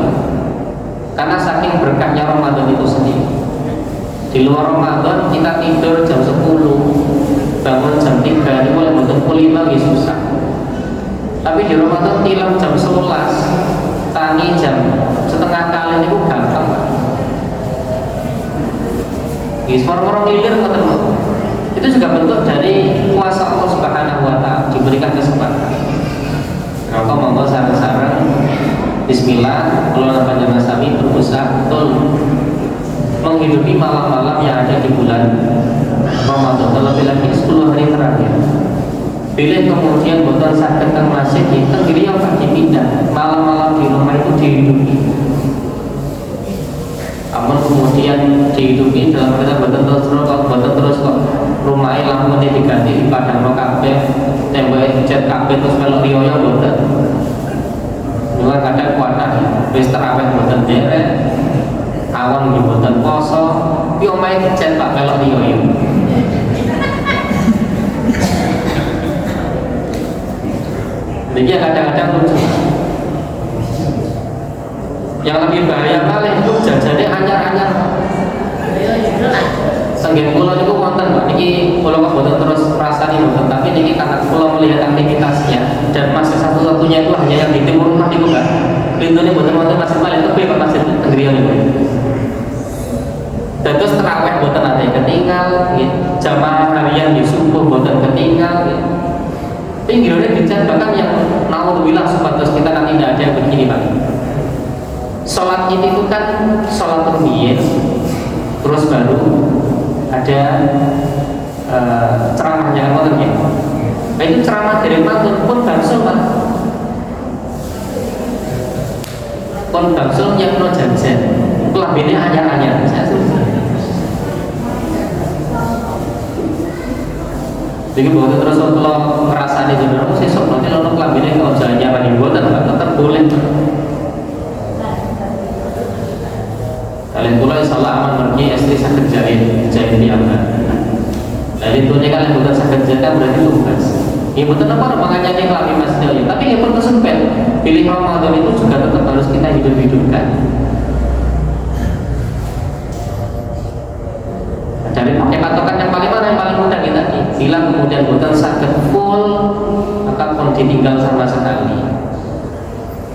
karena saking berkahnya Ramadan itu sendiri. Di luar Ramadan kita tidur jam 10, bangun jam 3, ini boleh bentuk 5 ya susah. Tapi di Ramadan tilam jam 11, tangi jam setengah kali itu gampang. Orang-orang lilir itu juga bentuk dari kuasa Allah Subhanahu wa Ta'ala, diberikan kesempatan. Maka monggo sareng-sareng bismillah, kalau panjenengan sami berusaha betul menghidupi malam-malam yang ada di bulan Ramadan, terlebih lagi 10 hari terakhir. Bila kemudian boten saged teng masjid, teng diri yang dipindah, malam-malam di rumah itu dihidupi. Amun kemudian dihidupi dalam kita boten terus kok rumahnya lampunya diganti di padang kabeh, temboknya cat kabeh terus melok riyoyo boten. Juga kadang kuatah, wis terawih boten derek, awan nggih boten poso, yo omahe cat Pak melok riyoyo. Jadi kadang-kadang lucu. Yang lebih bahaya kali itu jajannya anyar-anyar. Sanggen kula niku wonten Pak, niki kula kok boten terus rasani boten, tapi niki karena kula melihat aktivitasnya dan masih satu-satunya itu hanya yang di timur rumah niku Pak. Lintune boten wonten masjid paling tebih Pak, masjid Tenggriya niku. Dan terus terawih boten ate ketinggal, jamaah harian di subuh boten ketinggal. Pinggirnya dicat bahkan yang naudzubillah supados kita nanti tidak ada yang begini Pak. Sholat itu kan sholat rumiyin, terus baru ada ceramahnya kan ya. Nah itu ceramah dari pantun pun bangsul Pak. Pun bangsul yang no jajan, kelambinnya anyar-anyar. Jadi buat terus kalau ngerasa di dunia aku sih sebenarnya lo kelambinnya kalau jalannya apa nih buat tetap boleh. Kalian pula insya Allah aman pergi istri sakit jahit di apa. Jadi itu nih kalian bukan sakit jahit berarti tugas. Ya betul apa makanya dia kelamin masih tapi yang pun kesempet pilih Ramadan itu juga tetap harus kita hidup-hidupkan. Dari pakai patokan yang paling mana yang paling mudah kita bilang kemudian bukan sakit full maka pun ditinggal sama sekali.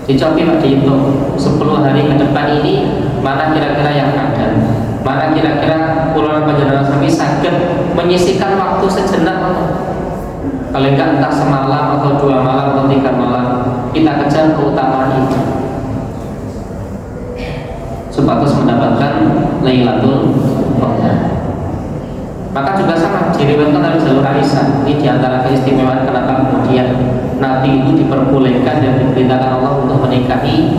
Dicoba Pak dihitung 10 hari ke depan ini mana kira-kira yang ada, mana kira-kira pulau panjenengan sami sakit menyisihkan waktu sejenak kalau enggak entah semalam atau 2 malam atau 3 malam kita kejar keutamaan itu supaya mendapatkan Lailatul Qadar. Maka juga sama diriwayatkan oleh jalur Aisyah. Ini diantara keistimewaan kenapa kemudian Nabi itu diperbolehkan dan diperintahkan Allah untuk menikahi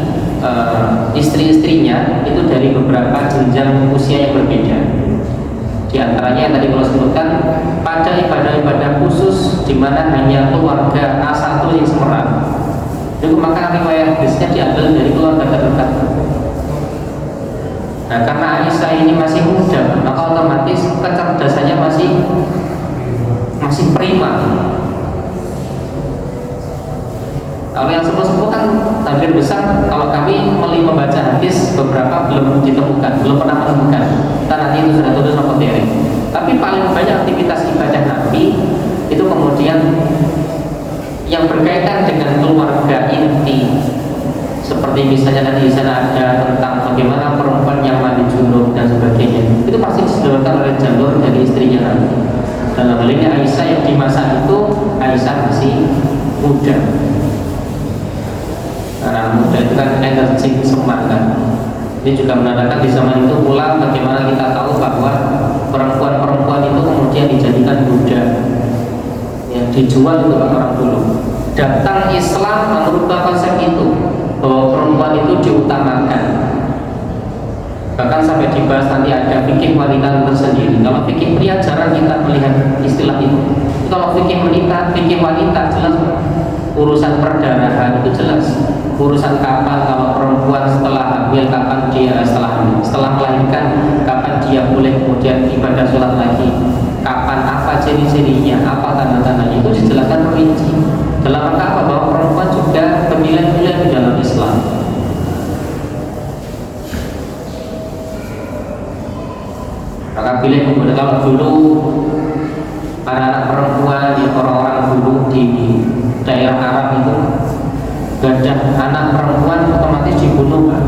istri-istrinya itu dari beberapa jenjang usia yang berbeda. Di antaranya yang tadi kalau sebutkan pada ibadah-ibadah khusus di mana hanya keluarga A1 yang semerang. Itu maka riwayat hadisnya diambil dari keluarga terdekat. Nah karena Aisyah ini masih muda, maka otomatis kecerdasannya masih prima. Kalau yang sepuh-sepuh kan hampir besar. Kalau kami membaca hadis beberapa belum ditemukan, belum pernah menemukan. Kita nanti itu sudah tulis materi. Tapi paling banyak aktivitas ibadah Nabi itu kemudian yang berkaitan dengan keluarga inti. Seperti misalnya nanti di sana ada tentang bagaimana perempuan yang mandi junub dan sebagainya. Itu pasti disebutkan oleh jalur dari istrinya nanti. Dalam hal ini Aisyah yang di masa itu Aisyah masih muda. Karena muda itu kan energi semangat. Ini juga menandakan di zaman itu pula bagaimana kita tahu bahwa perempuan-perempuan itu kemudian dijadikan budak, yang dijual untuk orang dulu. Datang Islam merubah konsep itu, bahwa perempuan itu diutamakan. Bahkan sampai dibahas nanti ada fikih wanita tersendiri. Kalau fikih pria jarang kita melihat istilah itu. Kalau fikih wanita jelas urusan perdarahan itu jelas. Urusan kapan kalau perempuan setelah hamil, kapan dia setelah melahirkan, kapan dia boleh kemudian ibadah sholat lagi, kapan, apa ciri-cirinya, apa tanda-tandanya, itu dijelaskan rinci. Dalam rangka apa? Bahwa perempuan juga pemilihan-pemilihan di dalam Islam. Maka pilih kemudian kalau dulu para anak perempuan, orang-orang dulu di daerah Arab itu gadah anak perempuan otomatis dibunuh, kan?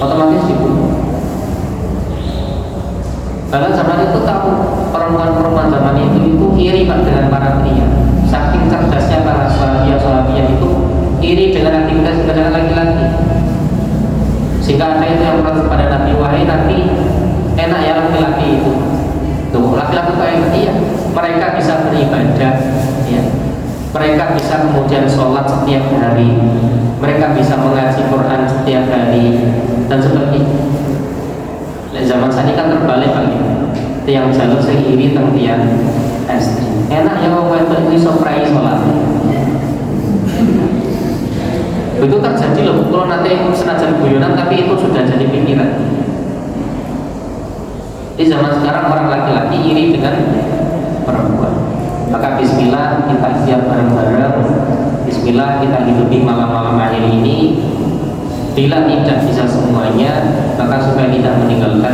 Otomatis dibunuh. Bahkan zaman itu tahu perempuan-perempuan zaman itu iri Pak dengan para pria. Saking cerdasnya para sahabiah itu iri dengan aktivitas dengan laki-laki. Sehingga ada itu yang protes kepada Nabi, wahai Nabi, enak ya laki-laki itu. Tuh, laki-laki itu enak, iya. Mereka bisa beribadah, ya. Mereka bisa kemudian sholat setiap hari, mereka bisa mengaji Quran setiap hari, dan seperti itu. Zaman saat ini kan terbalik lagi. Tiang jalur seiri teng tiang estri. Enak ya orang itu soprai sholat. Itu terjadi loh. Kalau nanti senajan guyonan, tapi itu sudah jadi pikiran. Di zaman sekarang orang laki-laki iri dengan perempuan. Maka bismillah kita ikhtiar bareng-bareng. Bismillah kita hidupi malam-malam akhir ini. Bila tidak bisa semuanya, maka supaya tidak meninggalkan